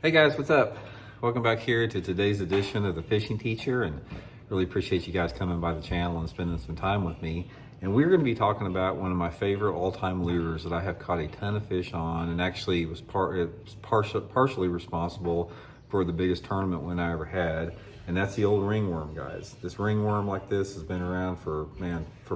Hey guys, what's up? Welcome back here to today's edition of the Fishing Teacher, and really appreciate you guys coming by the channel and spending some time with me. And we're going to be talking about one of my favorite all-time lures that I have caught a ton of fish on, and actually was partially responsible for the biggest tournament win I ever had, and that's the old ringworm, guys. This ringworm like this has been around for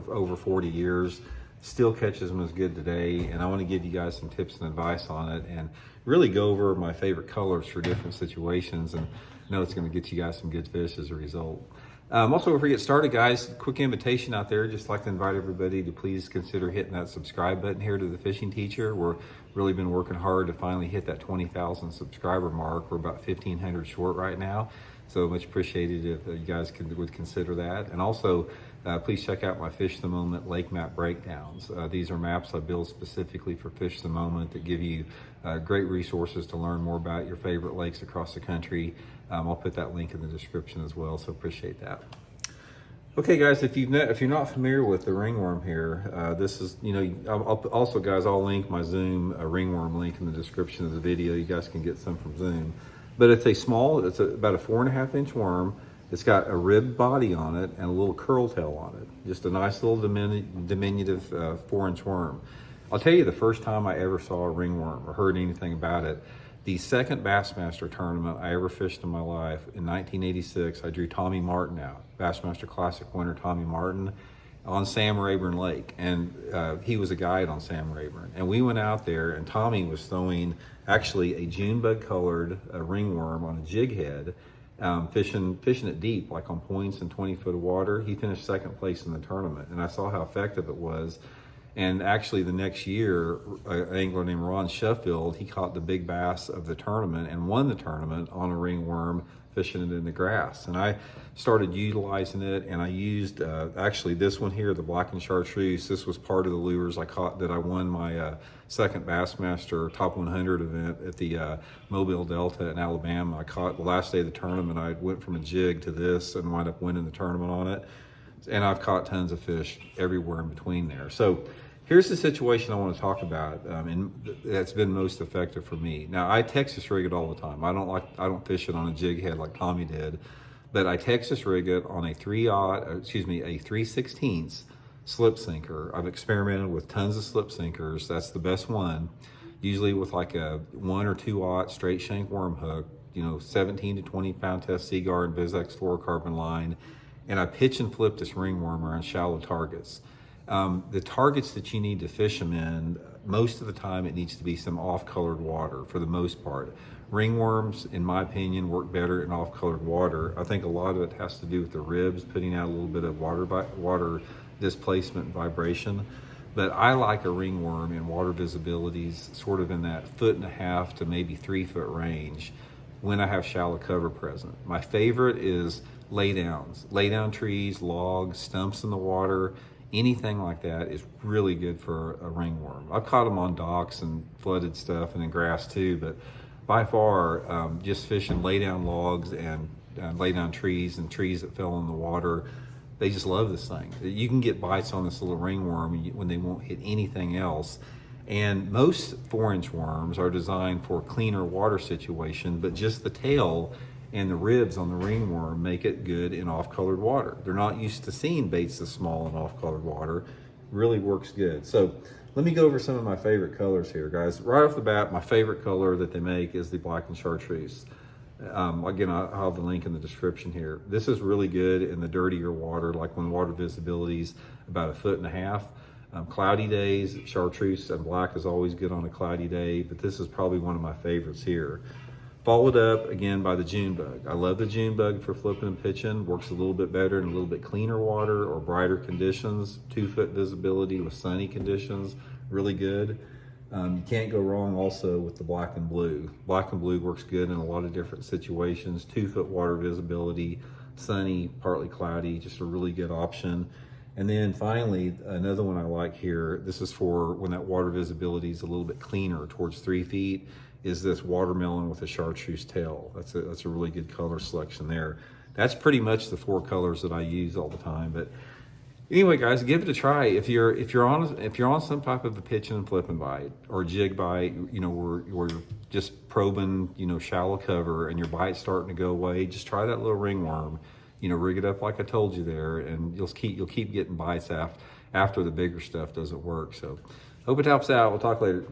over 40 years. Still catches them as good today, and I want to give you guys some tips and advice on it and really go over my favorite colors for different situations, and I know it's going to get you guys some good fish as a result. Also, before we get started, guys, quick invitation out there. Just like to invite everybody to please consider hitting that subscribe button here to the Fishing Teacher. We're really been working hard to finally hit that 20,000 subscriber mark. We're about 1,500 short right now, so much appreciated if you guys would consider that. And also, please check out my Fish the Moment lake map breakdowns. These are maps I build specifically for Fish the Moment that give you great resources to learn more about your favorite lakes across the country. I'll put that link in the description as well, so appreciate that. Okay, guys, if you're not familiar with the ringworm here, this is, I'll link my Zoom ringworm link in the description of the video. You guys can get some from Zoom. But it's about a 4.5-inch worm. It's got a ribbed body on it and a little curl tail on it. Just a nice little diminutive 4-inch worm. I'll tell you the first time I ever saw a ringworm or heard anything about it, the second Bassmaster tournament I ever fished in my life in 1986, I drew Tommy Martin out, Bassmaster Classic winner Tommy Martin, on Sam Rayburn Lake. And he was a guide on Sam Rayburn. And we went out there and Tommy was throwing actually a June bug colored ringworm on a jig head. Fishing it deep, like on points in 20 foot of water. He finished second place in the tournament, and I saw how effective it was. And actually the next year, an angler named Ron Sheffield, he caught the big bass of the tournament and won the tournament on a ringworm, fishing it in the grass. And I started utilizing it, and I used actually this one here, the black and chartreuse. This was part of the lures I caught that I won my second Bassmaster Top 100 event at the Mobile Delta in Alabama. I caught the last day of the tournament. I went from a jig to this and wound up winning the tournament on it. And I've caught tons of fish everywhere in between there. So here's the situation I want to talk about, and that's been most effective for me. Now, I Texas rig it all the time. I don't fish it on a jig head like Tommy did, but I Texas rig it on a 3/16 slip sinker. I've experimented with tons of slip sinkers. That's the best one. Usually with like a 1 or 2/0 straight shank worm hook, 17 to 20 pound test Seaguard Vizex fluorocarbon line, and I pitch and flip this ringworm around shallow targets. The targets that you need to fish them in, most of the time it needs to be some off-colored water for the most part. Ringworms, in my opinion, work better in off-colored water. I think a lot of it has to do with the ribs, putting out a little bit of water displacement and vibration. But I like a ringworm in water visibilities, sort of in that 1.5 to maybe 3 foot range when I have shallow cover present. My favorite is laydown trees, logs, stumps in the water. Anything like that is really good for a ringworm. I've caught them on docks and flooded stuff and in grass too, but by far, just fishing laydown logs and laydown trees and trees that fell in the water, they just love this thing. You can get bites on this little ringworm when they won't hit anything else. And most 4-inch worms are designed for a cleaner water situation, but just the tail and the ribs on the ringworm make it good in off-colored water. They're not used to seeing baits this small in off-colored water. Really works good. So let me go over some of my favorite colors here, guys. Right off the bat, my favorite color that they make is the black and chartreuse. Again, I'll have the link in the description here. This is really good in the dirtier water, like when water visibility is about 1.5 foot. Cloudy days, chartreuse and black is always good on a cloudy day, but this is probably one of my favorites here. Followed up again by the June bug. I love the June bug for flipping and pitching. Works a little bit better in a little bit cleaner water or brighter conditions. 2 foot visibility with sunny conditions, really good. You can't go wrong also with the black and blue. Black and blue works good in a lot of different situations. 2 foot water visibility, sunny, partly cloudy, just a really good option. And then finally, another one I like here, this is for when that water visibility is a little bit cleaner, towards 3 feet, is this watermelon with a chartreuse tail. That's a really good color selection there. That's pretty much the 4 colors that I use all the time. But Anyway, guys, give it a try. If you're on some type of a pitching and flipping bite or jig bite, where you're just probing, shallow cover and your bite's starting to go away, just try that little ringworm. Rig it up like I told you there, and you'll keep getting bites after the bigger stuff doesn't work. So, hope it helps out. We'll talk later.